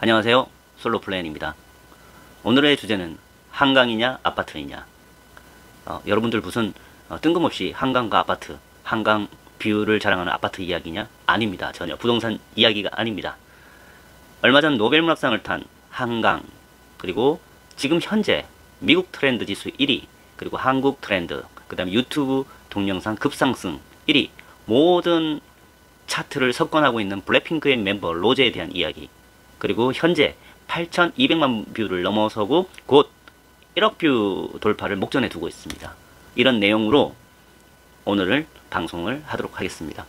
안녕하세요. 솔로플랜입니다. 오늘의 주제는 한강이냐 아파트이냐. 여러분들 무슨 뜬금없이 한강과 아파트, 한강 뷰를 자랑하는 아파트 이야기냐? 아닙니다. 전혀 부동산 이야기가 아닙니다. 얼마 전 노벨문학상을 탄 한강, 그리고 지금 현재 미국 트렌드 지수 1위, 그리고 한국 트렌드, 그 다음에 유튜브 동영상 급상승 1위, 모든 차트를 석권하고 있는 블랙핑크의 멤버 로제에 대한 이야기, 그리고 현재 8,200만 뷰를 넘어서고 곧 1억 뷰 돌파를 목전에 두고 있습니다. 이런 내용으로 오늘 방송을 하도록 하겠습니다.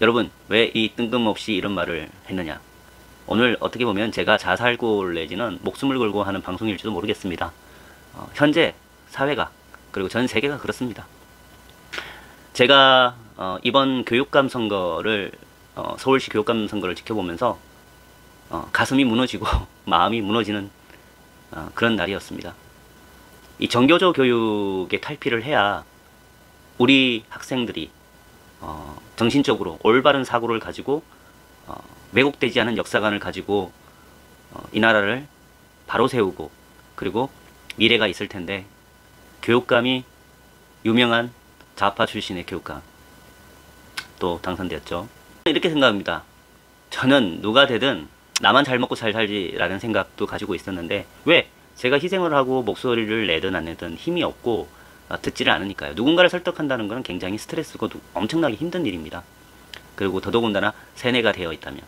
여러분, 왜 이 뜬금없이 이런 말을 했느냐? 오늘 어떻게 보면 제가 자살골 내지는 목숨을 걸고 하는 방송일지도 모르겠습니다. 현재 사회가, 그리고 전 세계가 그렇습니다. 제가 이번 교육감 선거를 서울시 교육감 선거를 지켜보면서 가슴이 무너지고 마음이 무너지는 그런 날이었습니다. 이 정교조 교육에 탈피를 해야 우리 학생들이 정신적으로 올바른 사고를 가지고 왜곡되지 않은 역사관을 가지고 이 나라를 바로 세우고, 그리고 미래가 있을 텐데, 교육감이 유명한 좌파 출신의 교육감 또 당선되었죠. 이렇게 생각합니다. 저는 누가 되든 나만 잘 먹고 잘 살지라는 생각도 가지고 있었는데, 왜? 제가 희생을 하고 목소리를 내든 안 내든 힘이 없고 듣지를 않으니까요. 누군가를 설득한다는 것은 굉장히 스트레스고 엄청나게 힘든 일입니다. 그리고 더더군다나 세뇌가 되어 있다면.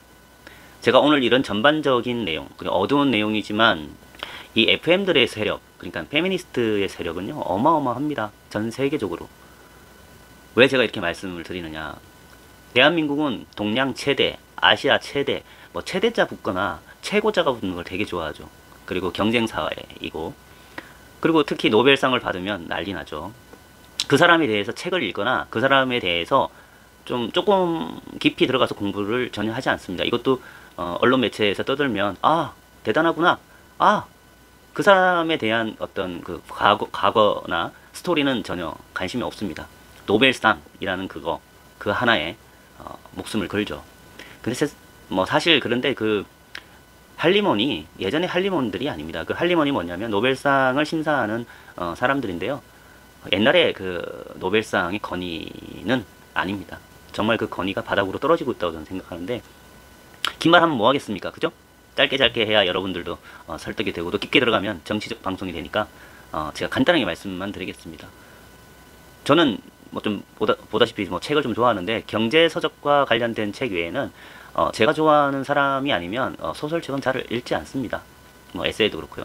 제가 오늘 이런 전반적인 내용, 그리고 어두운 내용이지만 이 FM들의 세력, 그러니까 페미니스트의 세력은요 어마어마합니다. 전 세계적으로. 왜 제가 이렇게 말씀을 드리느냐? 대한민국은 동양 최대, 아시아 최대, 뭐 최대자 붙거나 최고자가 붙는 걸 되게 좋아하죠. 그리고 경쟁 사회이고, 그리고 특히 노벨상을 받으면 난리 나죠. 그 사람에 대해서 책을 읽거나 그 사람에 대해서 조금 깊이 들어가서 공부를 전혀 하지 않습니다. 이것도 언론 매체에서 떠들면 대단하구나, 그 사람에 대한 어떤 그 과거나 스토리는 전혀 관심이 없습니다. 노벨상이라는 그 하나에 목숨을 걸죠. 근데 뭐 사실 그런데 그 할리몬이 예전에 할리몬들이 아닙니다. 그 할리몬이 뭐냐면 노벨상을 심사하는 사람들인데요. 옛날에 그 노벨상의 건의는 아닙니다. 정말 그 건의가 바닥으로 떨어지고 있다고 저는 생각하는데, 긴 말 하면 뭐 하겠습니까? 그죠? 짧게 해야 여러분들도 설득이 되고, 또 깊게 들어가면 정치적 방송이 되니까 제가 간단하게 말씀만 드리겠습니다. 저는 뭐 좀 보다시피 뭐 책을 좀 좋아하는데, 경제 서적과 관련된 책 외에는 제가 좋아하는 사람이 아니면 소설책은 잘 읽지 않습니다. 뭐 에세이도 그렇고요.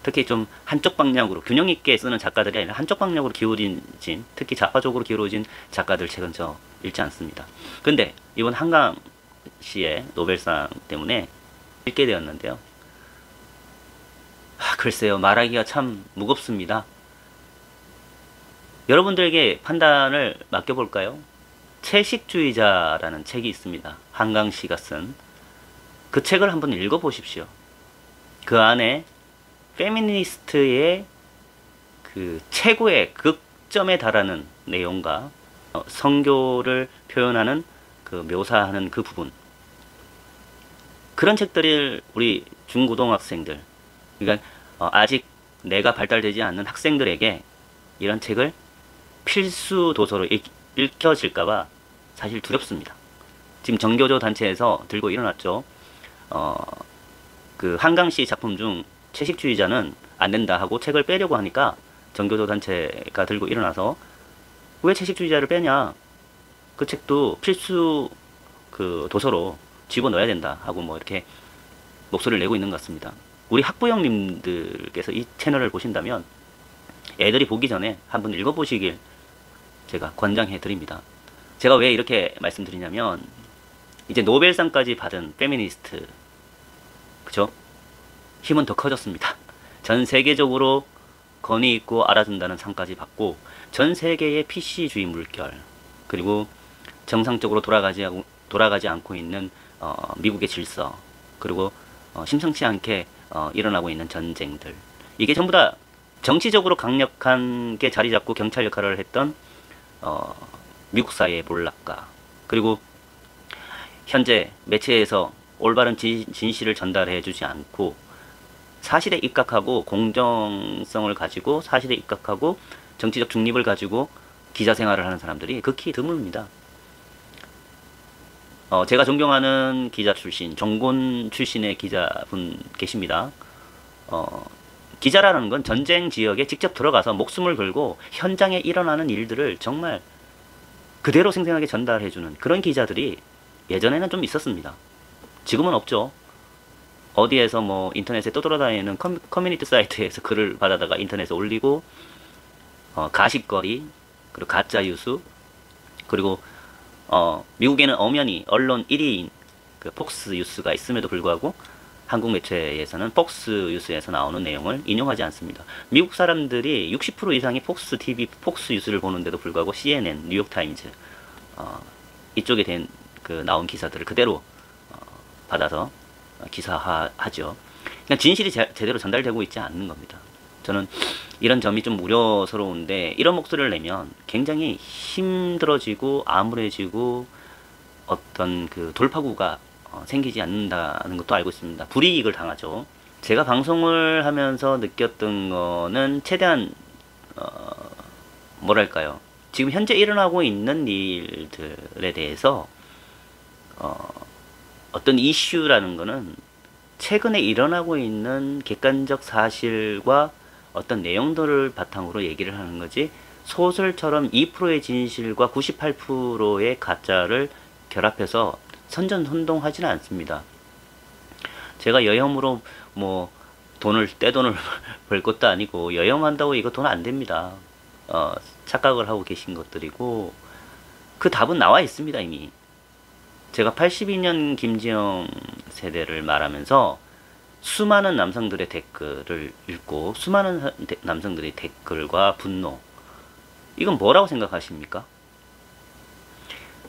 특히 좀 한쪽 방향으로 균형 있게 쓰는 작가들이 아니라 한쪽 방향으로 기울어진, 특히 좌파적으로 기울어진 작가들 책은 저 읽지 않습니다. 근데 이번 한강 씨의 노벨상 때문에 읽게 되었는데요. 글쎄요, 말하기가 참 무겁습니다. 여러분들에게 판단을 맡겨볼까요? 채식주의자라는 책이 있습니다. 한강 씨가 쓴 그 책을 한번 읽어보십시오. 그 안에 페미니스트의 그 최고의 극점에 달하는 내용과 성교를 표현하는 그 묘사하는 그 부분, 그런 책들을 우리 중고등학생들, 그러니까 아직 뇌가 발달되지 않는 학생들에게 이런 책을 필수 도서로 읽혀질까봐 사실 두렵습니다. 지금 정교조 단체에서 들고 일어났죠. 그 한강씨 작품 중 채식주의자는 안 된다 하고 책을 빼려고 하니까 정교조 단체가 들고 일어나서, 왜 채식주의자를 빼냐? 그 책도 필수 그 도서로 집어넣어야 된다 하고 뭐 이렇게 목소리를 내고 있는 것 같습니다. 우리 학부형님들께서 이 채널을 보신다면 애들이 보기 전에 한번 읽어보시길 제가 권장해 드립니다. 제가 왜 이렇게 말씀드리냐면, 이제 노벨상까지 받은 페미니스트, 그죠? 힘은 더 커졌습니다. 전 세계적으로 권위 있고 알아준다는 상까지 받고, 전 세계의 PC주의 물결, 그리고 정상적으로 돌아가지 않고 있는 미국의 질서, 그리고 심상치 않게 일어나고 있는 전쟁들, 이게 전부 다 정치적으로 강력한 게 자리 잡고 경찰 역할을 했던 미국 사회의 몰락과, 그리고 현재 매체에서 올바른 진실을 전달해 주지 않고 사실에 입각하고 공정성을 가지고 사실에 입각하고 정치적 중립을 가지고 기자 생활을 하는 사람들이 극히 드뭅니다. 제가 존경하는 기자 출신, 정곤 출신의 기자분 계십니다. 기자라는 건 전쟁 지역에 직접 들어가서 목숨을 걸고 현장에 일어나는 일들을 정말 그대로 생생하게 전달해주는 그런 기자들이 예전에는 좀 있었습니다. 지금은 없죠. 어디에서 뭐 인터넷에 떠돌아다니는 커뮤니티 사이트에서 글을 받아다가 인터넷에 올리고 가십거리, 그리고 가짜 뉴스, 그리고 미국에는 엄연히 언론 1위인 그 폭스 뉴스가 있음에도 불구하고 한국 매체에서는 폭스 뉴스에서 나오는 내용을 인용하지 않습니다. 미국 사람들이 60% 이상이 폭스 TV, 폭스 뉴스를 보는데도 불구하고 CNN, 뉴욕타임즈 이쪽에 된 그 나온 기사들을 그대로 받아서 기사화하죠. 그냥 진실이 제대로 전달되고 있지 않는 겁니다. 저는 이런 점이 좀 우려스러운데 이런 목소리를 내면 굉장히 힘들어지고 암울해지고 어떤 그 돌파구가 생기지 않는다는 것도 알고 있습니다. 불이익을 당하죠. 제가 방송을 하면서 느꼈던 거는 최대한 뭐랄까요, 지금 현재 일어나고 있는 일들에 대해서 어떤 이슈라는 거는 최근에 일어나고 있는 객관적 사실과 어떤 내용들을 바탕으로 얘기를 하는 거지, 소설처럼 2%의 진실과 98%의 가짜를 결합해서 선전선동하지는 않습니다. 제가 여혐으로 뭐 떼돈을 벌 것도 아니고, 여혐한다고 이거 돈 안 됩니다. 착각을 하고 계신 것들이고, 그 답은 나와 있습니다. 이미 제가 82년 김지영 세대를 말하면서 수많은 남성들의 댓글을 읽고 수많은 남성들의 댓글과 분노, 이건 뭐라고 생각하십니까?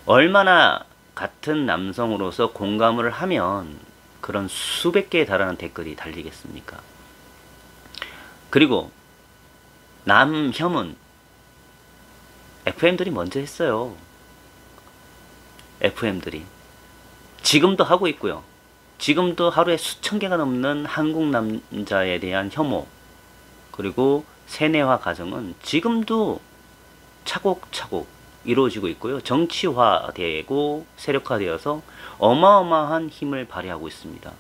얼마나 같은 남성으로서 공감을 하면 그런 수백 개에 달하는 댓글이 달리겠습니까? 그리고 남혐은 FM들이 먼저 했어요. FM들이 지금도 하고 있고요. 지금도 하루에 수천 개가 넘는 한국 남자에 대한 혐오, 그리고 세뇌화 과정은 지금도 차곡차곡 이루어지고 있고요. 정치화되고 세력화되어서 어마어마한 힘을 발휘하고 있습니다.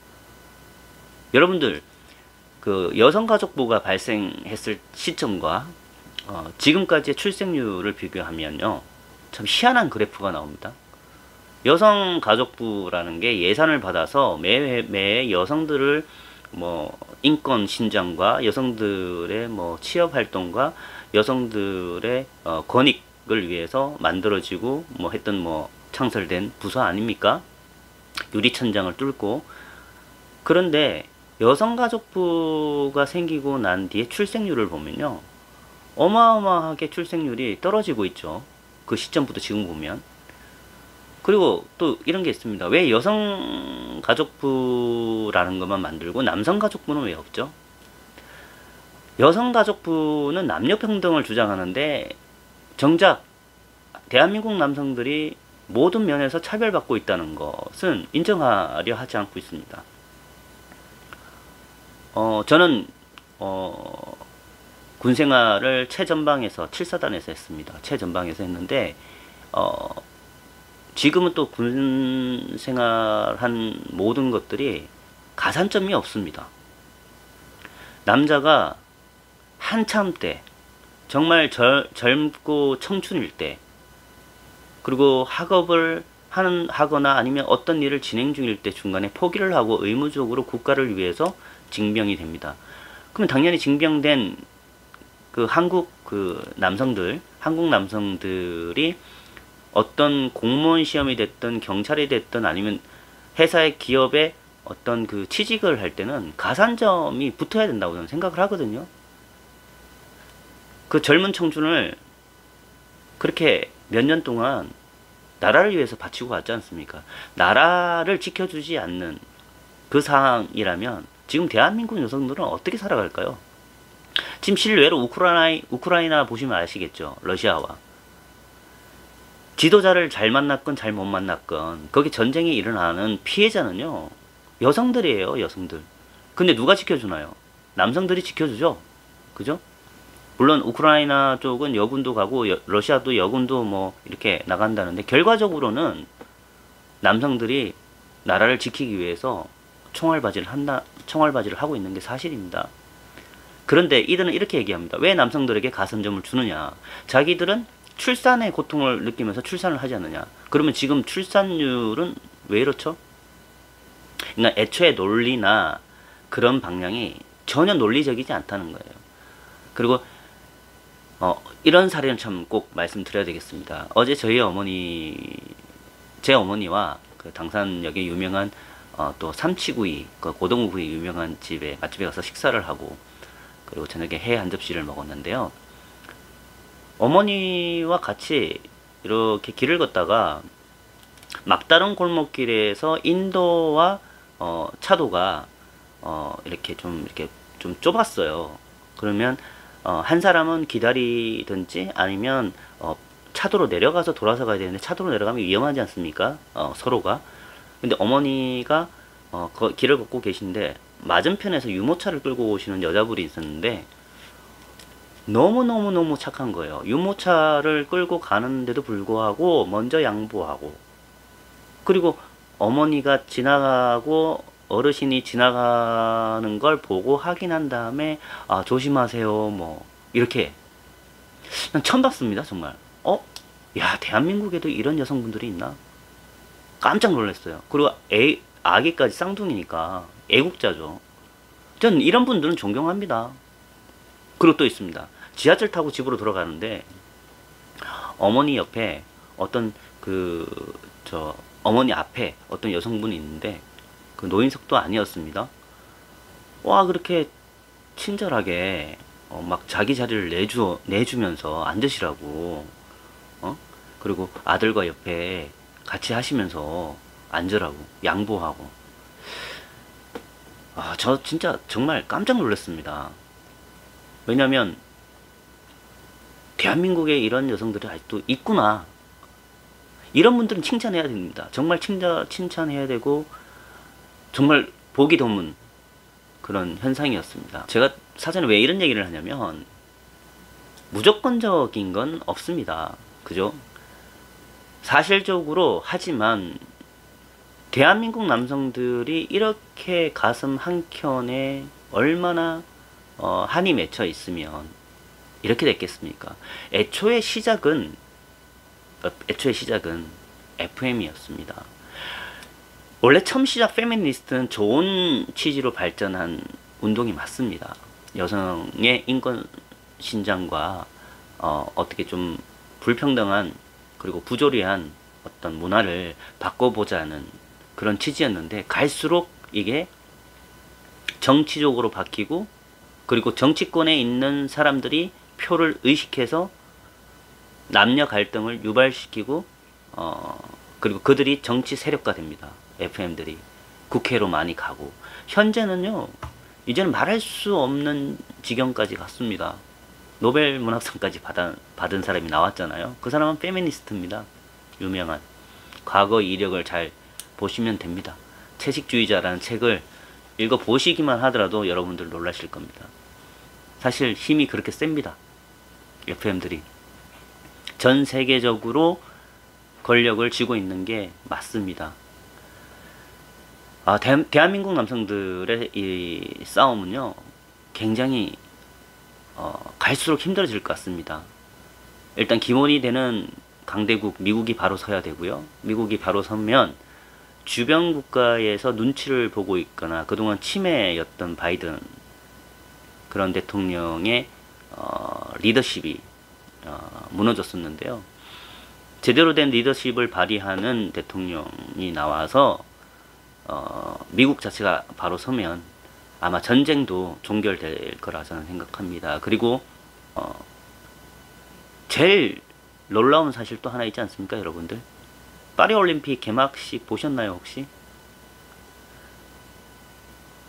여러분들, 그 여성가족부가 발생했을 시점과 지금까지의 출생률을 비교하면요, 참 희한한 그래프가 나옵니다. 여성가족부라는 게 예산을 받아서 매해 여성들을 뭐 인권 신장과 여성들의 뭐 취업 활동과 여성들의 권익을 위해서 만들어지고 뭐 했던 뭐 창설된 부서 아닙니까? 유리천장을 뚫고. 그런데 여성가족부가 생기고 난 뒤에 출생률을 보면요, 어마어마하게 출생률이 떨어지고 있죠. 그 시점부터 지금 보면. 그리고 또 이런 게 있습니다. 왜 여성가족부라는 것만 만들고 남성가족부는 왜 없죠? 여성가족부는 남녀평등을 주장하는데 정작 대한민국 남성들이 모든 면에서 차별받고 있다는 것은 인정하려 하지 않고 있습니다. 저는 군생활을 최전방에서 7사단에서 했습니다. 최전방에서 했는데 지금은 또 군생활한 모든 것들이 가산점이 없습니다. 남자가 한참 때, 정말 젊고 청춘일 때, 그리고 학업을 하거나 아니면 어떤 일을 진행 중일 때 중간에 포기를 하고 의무적으로 국가를 위해서 징병이 됩니다. 그러면 당연히 징병된 그 한국 남성들이 어떤 공무원 시험이 됐든 경찰이 됐든 아니면 회사의 기업에 어떤 그 취직을 할 때는 가산점이 붙어야 된다고 저는 생각을 하거든요. 그 젊은 청춘을 그렇게 몇 년 동안 나라를 위해서 바치고 갔지 않습니까? 나라를 지켜주지 않는 그 상황이라면 지금 대한민국 여성들은 어떻게 살아갈까요? 지금 실외로 우크라이나 보시면 아시겠죠? 러시아와 지도자를 잘 만났건 잘 못 만났건 거기 전쟁이 일어나는 피해자는요, 여성들이에요, 여성들. 근데 누가 지켜주나요? 남성들이 지켜주죠. 그죠? 물론 우크라이나 쪽은 여군도 가고 러시아도 여군도 뭐 이렇게 나간다는데 결과적으로는 남성들이 나라를 지키기 위해서 총알바지를 하고 있는 게 사실입니다. 그런데 이들은 이렇게 얘기합니다. 왜 남성들에게 가산점을 주느냐? 자기들은 출산의 고통을 느끼면서 출산을 하지 않느냐? 그러면 지금 출산율은 왜 이렇죠? 그러니까 애초에 논리나 그런 방향이 전혀 논리적이지 않다는 거예요. 그리고 이런 사례는 참 꼭 말씀드려야 되겠습니다. 어제 제 어머니와 그 당산역의 유명한 또 삼치구이, 그 고등어구이 유명한 맛집에 가서 식사를 하고 그리고 저녁에 회 한 접시를 먹었는데요. 어머니와 같이 이렇게 길을 걷다가 막다른 골목길에서 인도와 차도가 이렇게 좀 좁았어요. 그러면 한 사람은 기다리든지 아니면 차도로 내려가서 돌아서 가야 되는데 차도로 내려가면 위험하지 않습니까? 서로가. 근데 어머니가 길을 걷고 계신데 맞은편에서 유모차를 끌고 오시는 여자분이 있었는데 너무너무너무 착한 거예요. 유모차를 끌고 가는데도 불구하고 먼저 양보하고, 그리고 어머니가 지나가고 어르신이 지나가는 걸 보고 확인한 다음에 조심하세요 뭐 이렇게. 난 처음 봤습니다 정말. 야, 대한민국에도 이런 여성분들이 있나 깜짝 놀랐어요. 그리고 아기까지 쌍둥이니까 애국자죠. 전 이런 분들은 존경합니다. 그리고 또 있습니다. 지하철 타고 집으로 돌아가는데 어머니 옆에 어머니 앞에 어떤 여성분이 있는데 그 노인석도 아니었습니다. 와, 그렇게 친절하게 막 자기 자리를 내주면서 앉으시라고, 그리고 아들과 옆에 같이 하시면서 앉으라고 양보하고. 저 진짜 정말 깜짝 놀랐습니다. 왜냐면 대한민국에 이런 여성들이 아직도 있구나. 이런 분들은 칭찬해야 됩니다. 정말 칭찬해야 되고 정말 보기 드문 그런 현상이었습니다. 제가 사전에 왜 이런 얘기를 하냐면 무조건적인 건 없습니다. 그죠? 사실적으로 하지만 대한민국 남성들이 이렇게 가슴 한켠에 얼마나 한이 맺혀 있으면 이렇게 됐겠습니까? 애초의 시작은 FM이었습니다. 원래 처음 시작 페미니스트는 좋은 취지로 발전한 운동이 맞습니다. 여성의 인권 신장과 어떻게 좀 불평등한 그리고 부조리한 어떤 문화를 바꿔보자는 그런 취지였는데, 갈수록 이게 정치적으로 바뀌고, 그리고 정치권에 있는 사람들이 표를 의식해서 남녀 갈등을 유발시키고, 그리고 그들이 정치 세력화 됩니다. FM들이 국회로 많이 가고, 현재는요 이제는 말할 수 없는 지경까지 갔습니다. 노벨 문학상까지 받은 사람이 나왔잖아요. 그 사람은 페미니스트입니다. 유명한. 과거 이력을 잘 보시면 됩니다. 채식주의자라는 책을 읽어보시기만 하더라도 여러분들 놀라실 겁니다. 사실 힘이 그렇게 셉니다. FM들이 전 세계적으로 권력을 쥐고 있는 게 맞습니다. 대한민국 남성들의 이 싸움은요 굉장히 갈수록 힘들어질 것 같습니다. 일단 기본이 되는 강대국 미국이 바로 서야 되고요. 미국이 바로 서면 주변 국가에서 눈치를 보고 있거나 그동안 치매였던 바이든 그런 대통령의 리더십이 무너졌었는데요. 제대로 된 리더십을 발휘하는 대통령이 나와서 미국 자체가 바로 서면 아마 전쟁도 종결될 거라 저는 생각합니다. 그리고 제일 놀라운 사실 또 하나 있지 않습니까, 여러분들? 파리올림픽 개막식 보셨나요, 혹시?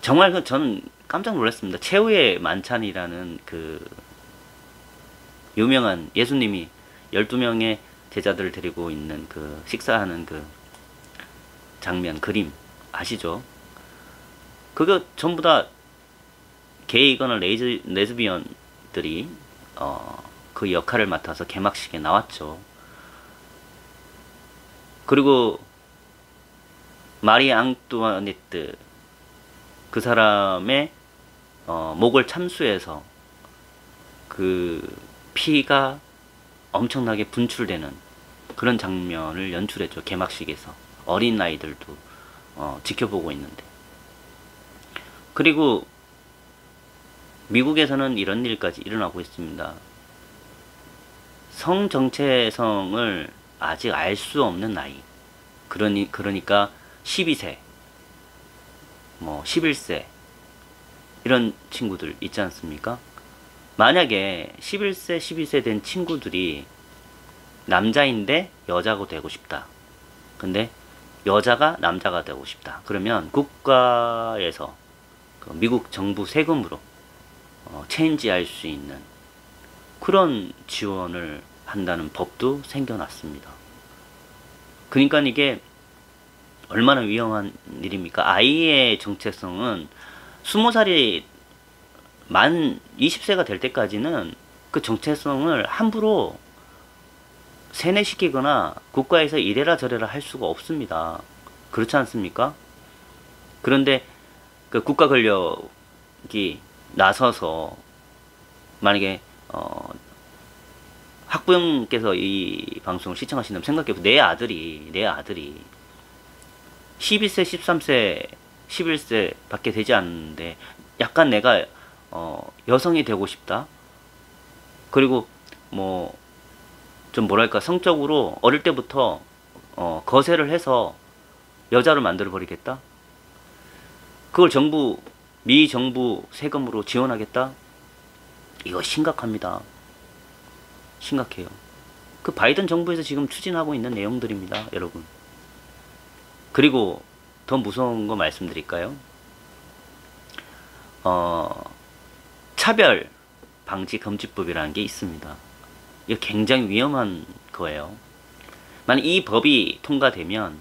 정말 저는 깜짝 놀랐습니다. 최후의 만찬이라는 그 유명한 예수님이 12명의 제자들을 데리고 있는 그 식사하는 그 장면, 그림 아시죠? 그거 전부 다 게이거나 레즈비언들이 그 역할을 맡아서 개막식에 나왔죠. 그리고 마리 앙뚜아네트 그 사람의 목을 참수해서 그 피가 엄청나게 분출되는 그런 장면을 연출했죠. 개막식에서 어린 아이들도 지켜보고 있는데. 그리고 미국에서는 이런 일까지 일어나고 있습니다. 성 정체성을 아직 알 수 없는 나이, 그러니까 12세, 뭐 11세 이런 친구들 있지 않습니까? 만약에 11세, 12세 된 친구들이 남자인데 여자가 되고 싶다. 근데 여자가 남자가 되고 싶다. 그러면 국가에서 미국 정부 세금으로 체인지할 수 있는 그런 지원을 한다는 법도 생겨났습니다. 그러니까 이게 얼마나 위험한 일입니까? 아이의 정체성은 20살이 만 20세가 될 때까지는 그 정체성을 함부로 세뇌시키거나 국가에서 이래라 저래라 할 수가 없습니다. 그렇지 않습니까? 그런데 그 국가 권력이 나서서 만약에 학부형께서 이 방송을 시청하신다면 생각해보세요. 내 아들이 12세, 13세, 11세 밖에 되지 않는데 약간 내가 여성이 되고 싶다. 그리고 뭐 좀 뭐랄까 성적으로 어릴 때부터 거세를 해서 여자를 만들어 버리겠다. 그걸 미 정부 세금으로 지원하겠다. 이거 심각합니다. 심각해요. 그 바이든 정부에서 지금 추진하고 있는 내용들입니다, 여러분. 그리고 더 무서운 거 말씀드릴까요? 차별 방지 금지법이라는 게 있습니다. 이거 굉장히 위험한 거예요. 만약 이 법이 통과되면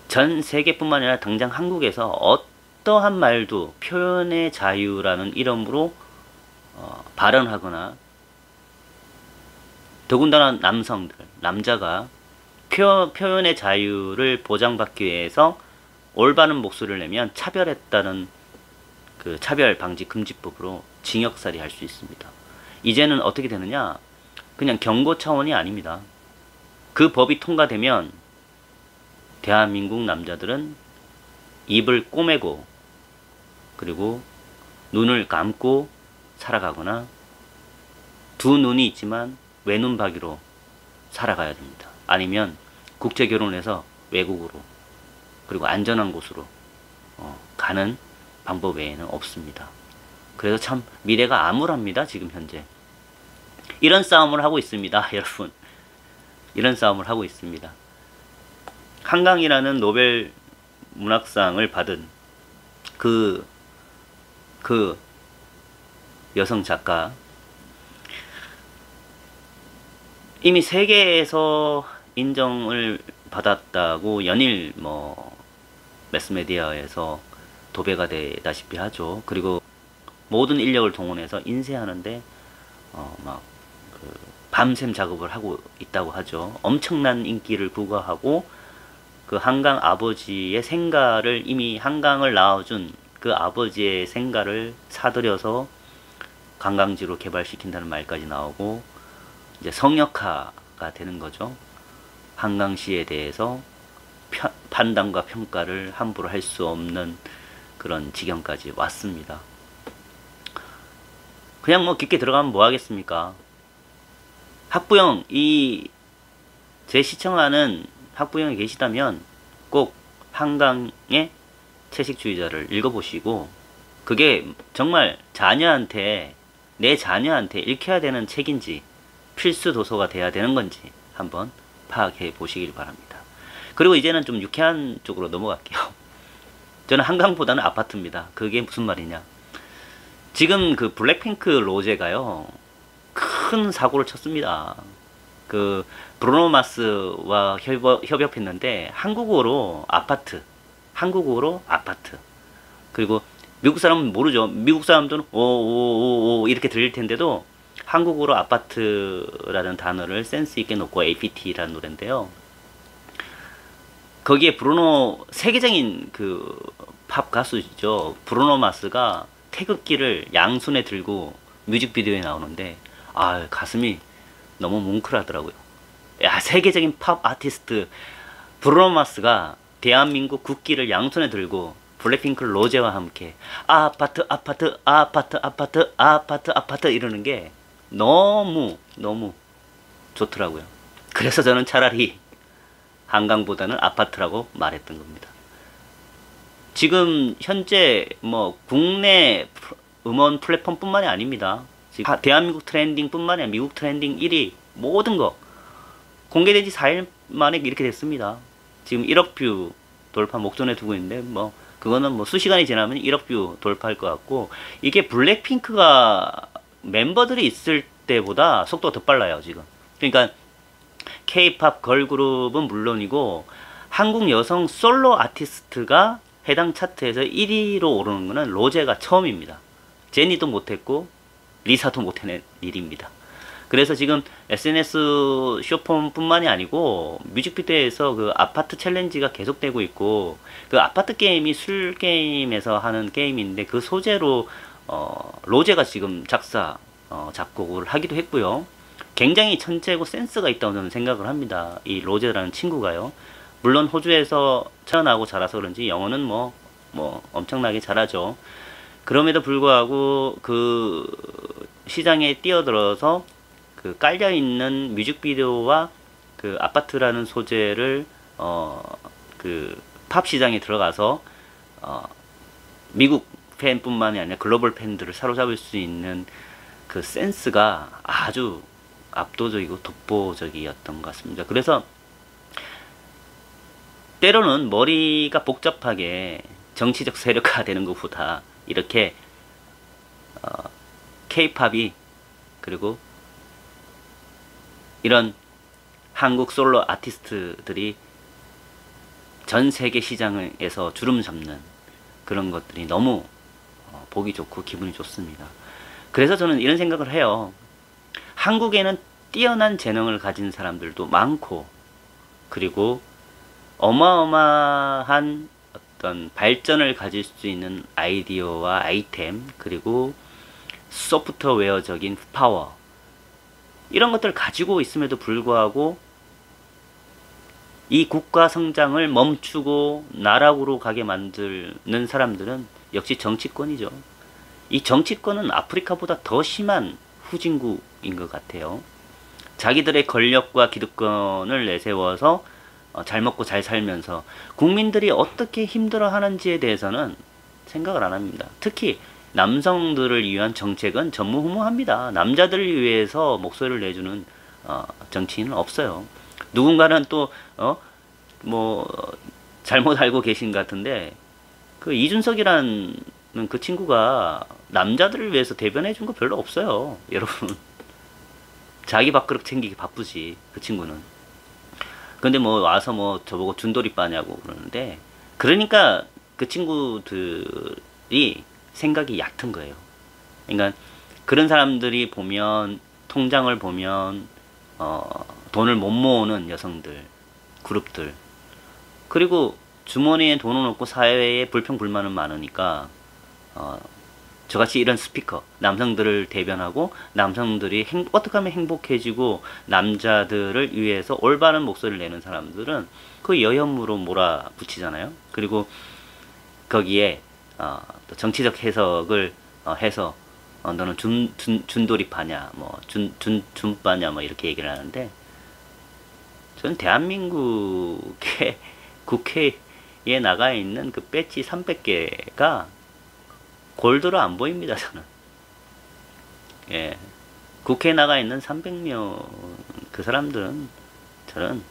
전 세계뿐만 아니라 당장 한국에서 어떠한 말도 표현의 자유라는 이름으로 발언하거나, 더군다나 남자가 표현의 자유를 보장받기 위해서 올바른 목소리를 내면 차별했다는 그 차별 방지 금지법으로 징역살이 할 수 있습니다. 이제는 어떻게 되느냐? 그냥 경고 차원이 아닙니다. 그 법이 통과되면 대한민국 남자들은 입을 꼬매고 그리고 눈을 감고 살아가거나 두 눈이 있지만 외눈박이로 살아가야 됩니다. 아니면 국제 결혼해서 외국으로 그리고 안전한 곳으로 가는 방법 외에는 없습니다. 그래서 참 미래가 암울합니다. 지금 현재 이런 싸움을 하고 있습니다. 여러분, 이런 싸움을 하고 있습니다. 한강이라는 노벨 문학상을 받은 그 여성 작가, 이미 세계에서 인정을 받았다고 연일 매스메디어에서 도배가 되다시피 하죠. 그리고 모든 인력을 동원해서 인쇄하는데 밤샘 작업을 하고 있다고 하죠. 엄청난 인기를 부과하고 그 한강 아버지의 생가를, 이미 한강을 낳아준 그 아버지의 생가를 사들여서 관광지로 개발시킨다는 말까지 나오고, 이제 성역화가 되는 거죠. 한강시에 대해서 판단과 평가를 함부로 할 수 없는 그런 지경까지 왔습니다. 그냥 깊게 들어가면 뭐 하겠습니까? 학부형, 제 시청하는 학부형이 계시다면 꼭 한강의 채식주의자를 읽어보시고, 그게 정말 내 자녀한테 읽혀야 되는 책인지 필수 도서가 돼야 되는 건지 한번 파악해 보시길 바랍니다. 그리고 이제는 좀 유쾌한 쪽으로 넘어갈게요. 저는 한강보다는 아파트입니다. 그게 무슨 말이냐? 지금 그 블랙핑크 로제가요, 큰 사고를 쳤습니다. 그 브루노 마스와 협업했는데 한국어로 아파트, 한국어로 아파트. 그리고 미국 사람은 모르죠. 미국 사람들은 오오오오 이렇게 들릴 텐데도 한국어로 아파트라는 단어를 센스 있게 놓고 APT라는 노래인데요. 거기에 브루노, 세계적인 그 팝 가수죠. 브루노 마스가 태극기를 양손에 들고 뮤직비디오에 나오는데 아, 가슴이 너무 뭉클하더라고요. 야, 세계적인 팝 아티스트 브루노 마스가 대한민국 국기를 양손에 들고 블랙핑크 로제와 함께 아파트 아파트 아파트 아파트 아파트 아파트 이러는 게 너무 좋더라고요. 그래서 저는 차라리 한강보다는 아파트라고 말했던 겁니다. 지금 현재 뭐 국내 음원 플랫폼 뿐만이 아닙니다. 지금 대한민국 트렌딩 뿐만이 아니라 미국 트렌딩 1위 모든 거 공개된 지 4일 만에 이렇게 됐습니다. 지금 1억 뷰 돌파 목전에 두고 있는데 뭐 그거는 뭐 수시간이 지나면 1억 뷰 돌파할 것 같고, 이게 블랙핑크가 멤버들이 있을 때보다 속도가 더 빨라요 지금. 그러니까 K-팝 걸그룹은 물론이고 한국 여성 솔로 아티스트가 해당 차트에서 1위로 오르는 것은 로제가 처음입니다. 제니도 못했고 리사도 못해낸 일입니다. 그래서 지금 SNS 쇼폼 뿐만이 아니고 뮤직비디오에서 그 아파트 챌린지가 계속되고 있고, 그 아파트 게임이 술 게임에서 하는 게임인데 그 소재로 로제가 지금 작곡을 하기도 했고요. 굉장히 천재고 센스가 있다고 저는 생각을 합니다. 이 로제라는 친구가요. 물론 호주에서 태어나고 자라서 그런지 영어는 뭐 엄청나게 잘하죠. 그럼에도 불구하고 그 시장에 뛰어들어서 그 깔려있는 뮤직비디오와 그 아파트라는 소재를 그 팝 시장에 들어가서 미국 팬뿐만이 아니라 글로벌 팬들을 사로잡을 수 있는 그 센스가 아주 압도적이고 독보적이었던 것 같습니다. 그래서 때로는 머리가 복잡하게 정치적 세력화되는 것보다 이렇게 K-팝이 그리고 이런 한국 솔로 아티스트들이 전 세계 시장에서 주름 잡는 그런 것들이 너무 보기 좋고 기분이 좋습니다. 그래서 저는 이런 생각을 해요. 한국에는 뛰어난 재능을 가진 사람들도 많고, 그리고 어마어마한 어떤 발전을 가질 수 있는 아이디어와 아이템, 그리고 소프트웨어적인 파워, 이런 것들을 가지고 있음에도 불구하고 이 국가 성장을 멈추고 나락으로 가게 만드는 사람들은 역시 정치권이죠. 이 정치권은 아프리카보다 더 심한 후진국인 것 같아요. 자기들의 권력과 기득권을 내세워서 잘 먹고 잘 살면서 국민들이 어떻게 힘들어 하는지에 대해서는 생각을 안 합니다. 특히 남성들을 위한 정책은 전무후무합니다. 남자들을 위해서 목소리를 내주는 정치인은 없어요. 누군가는 또 뭐 잘못 알고 계신 것 같은데, 그 이준석이라는 그 친구가 남자들을 위해서 대변해 준 거 별로 없어요. 여러분, 자기 밥그릇 챙기기 바쁘지 그 친구는. 근데 뭐 와서 뭐 저보고 준돌이 빠냐고 그러는데, 그러니까 그 친구들이 생각이 얕은 거예요. 그러니까 그런 사람들이 보면, 통장을 보면 돈을 못 모으는 여성들, 그룹들, 그리고 주머니에 돈은 없고 사회에 불평불만은 많으니까 저같이 이런 스피커, 남성들을 대변하고 남성들이 어떻게 하면 행복해지고 남자들을 위해서 올바른 목소리를 내는 사람들은 그 여혐으로 몰아붙이잖아요. 그리고 거기에 또 정치적 해석을 해서 너는 준돌이파냐, 뭐 준빠냐, 뭐 이렇게 얘기를 하는데, 저는 대한민국의 국회에 나가 있는 그 배지 300개가 골드로 안 보입니다, 저는. 예. 국회에 나가 있는 300명 그 사람들은 저는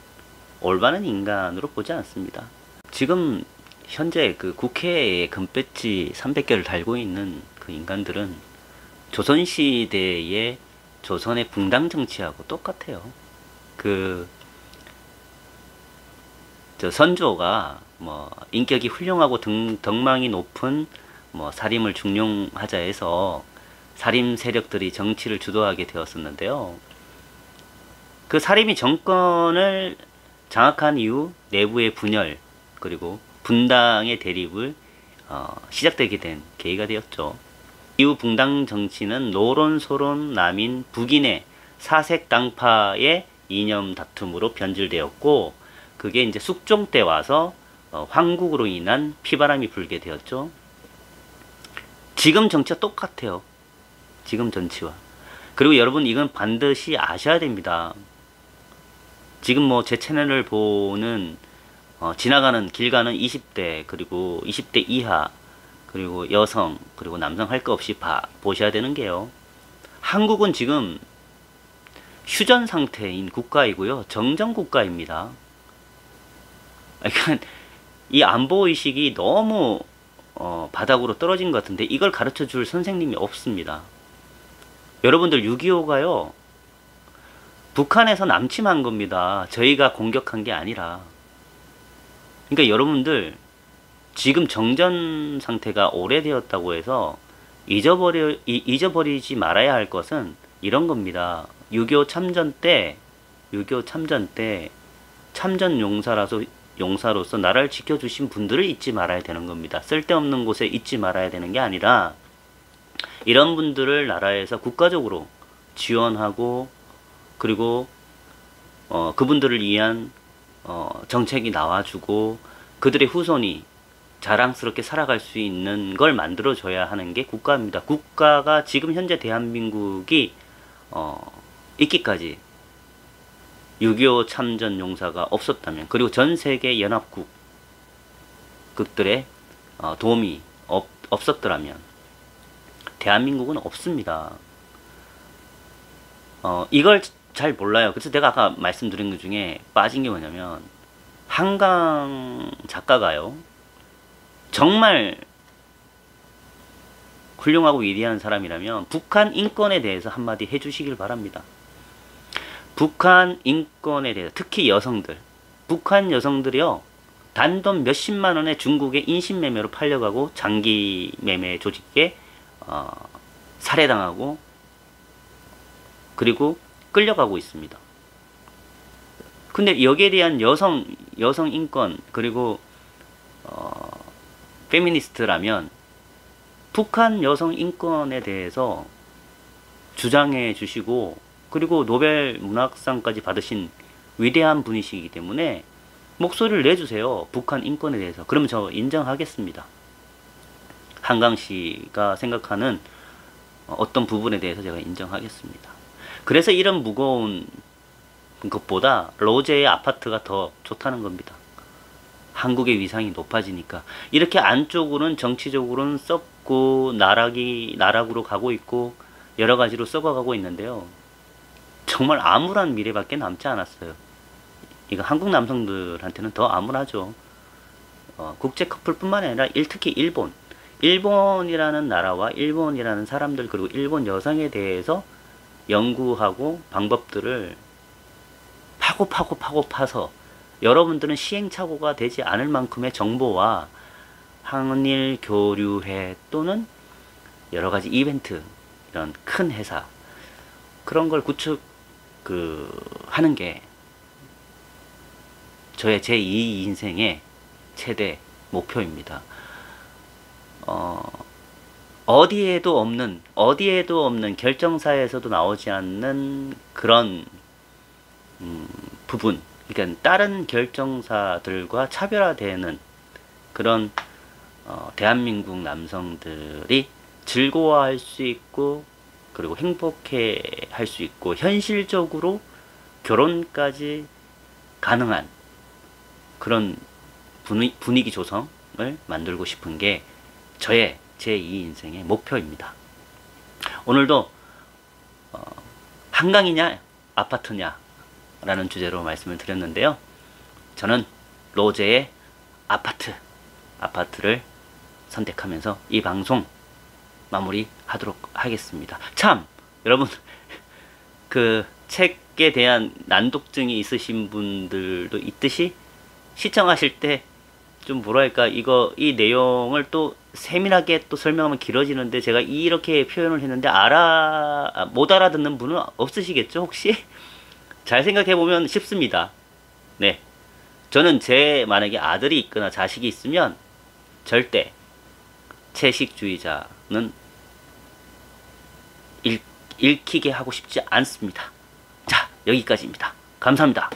올바른 인간으로 보지 않습니다. 지금 현재 그 국회에 금배지 300개를 달고 있는 그 인간들은 조선시대의 조선의 붕당 정치하고 똑같아요. 저 선조가 뭐 인격이 훌륭하고 덕망이 높은 뭐 살인을 중용하자 해서 살인 세력들이 정치를 주도하게 되었었는데요. 그 살인이 정권을 장악한 이후 내부의 분열 그리고 분당의 대립을 시작되게 된 계기가 되었죠. 이후 붕당 정치는 노론소론 남인 북인의 사색 당파의 이념 다툼으로 변질되었고, 그게 이제 숙종 때 와서 황국으로 인한 피바람이 불게 되었죠. 지금 정치와 똑같아요. 지금 정치와. 그리고 여러분 이건 반드시 아셔야 됩니다. 지금 뭐 제 채널을 보는 지나가는 길 가는 20대 그리고 20대 이하 그리고 여성 그리고 남성 할 거 없이 보셔야 되는 게요. 한국은 지금 휴전 상태인 국가이고요. 정전 국가입니다. 그러니까 이 안보 의식이 너무 바닥으로 떨어진 것 같은데 이걸 가르쳐 줄 선생님이 없습니다. 여러분들 6.25가요. 북한에서 남침한 겁니다. 저희가 공격한 게 아니라. 그러니까 여러분들 지금 정전 상태가 오래되었다고 해서 잊어버리지 말아야 할 것은 이런 겁니다. 6.25 참전 때 참전 용사로서 나라를 지켜주신 분들을 잊지 말아야 되는 겁니다. 쓸데없는 곳에 잊지 말아야 되는 게 아니라 이런 분들을 나라에서 국가적으로 지원하고 그리고 그분들을 위한 정책이 나와주고 그들의 후손이 자랑스럽게 살아갈 수 있는 걸 만들어줘야 하는 게 국가입니다. 국가가 지금 현재 대한민국이 있기까지 6.25 참전 용사가 없었다면 그리고 전 세계 연합국들의 도움이 없었더라면 대한민국은 없습니다. 이걸 잘 몰라요. 그래서 내가 아까 말씀드린 것 중에 빠진 게 뭐냐면 한강 작가가요. 정말 훌륭하고 위대한 사람이라면 북한 인권에 대해서 한마디 해주시길 바랍니다. 북한 인권에 대해서 특히 여성들, 북한 여성들이요 단돈 몇십만 원에 중국의 인신매매로 팔려가고 장기 매매 조직에 살해당하고 그리고 끌려가고 있습니다. 근데 여기에 대한 여성 인권 그리고 페미니스트라면 북한 여성 인권에 대해서 주장해 주시고 그리고 노벨 문학상까지 받으신 위대한 분이시기 때문에 목소리를 내주세요. 북한 인권에 대해서. 그러면 저 인정하겠습니다. 한강씨가 생각하는 어떤 부분에 대해서 제가 인정하겠습니다. 그래서 이런 무거운 것보다 로제의 아파트가 더 좋다는 겁니다. 한국의 위상이 높아지니까. 이렇게 안쪽으로는 정치적으로는 썩고 나락으로 가고 있고 여러 가지로 썩어가고 있는데요. 정말 암울한 미래밖에 남지 않았어요. 이거 한국 남성들한테는 더 암울하죠. 국제 커플뿐만 아니라 특히 일본이라는 나라와 일본이라는 사람들 그리고 일본 여성에 대해서 연구하고 방법들을 파서 여러분들은 시행착오가 되지 않을 만큼의 정보와 한일 교류회 또는 여러가지 이벤트 이런 큰 회사 그런 걸 하는 게 저의 제2 인생의 최대 목표입니다. 어디에도 없는 결정사에서도 나오지 않는 그런 부분, 그러니까 다른 결정사들과 차별화되는 그런 대한민국 남성들이 즐거워할 수 있고 그리고 행복해 할 수 있고 현실적으로 결혼까지 가능한 그런 분위기 조성을 만들고 싶은 게 저의 제2 인생의 목표입니다. 오늘도 한강이냐 아파트냐 라는 주제로 말씀을 드렸는데요. 저는 로제의 아파트를 선택하면서 이 방송 마무리하도록 하겠습니다. 참 여러분 그 책에 대한 난독증이 있으신 분들도 있듯이 시청하실 때 좀 뭐랄까, 이 내용을 또 세밀하게 또 설명하면 길어지는데, 제가 이렇게 표현을 했는데, 못 알아듣는 분은 없으시겠죠, 혹시? 잘 생각해보면 쉽습니다. 네. 저는 만약에 아들이 있거나 자식이 있으면, 절대, 채식주의자는 읽히게 하고 싶지 않습니다. 자, 여기까지입니다. 감사합니다.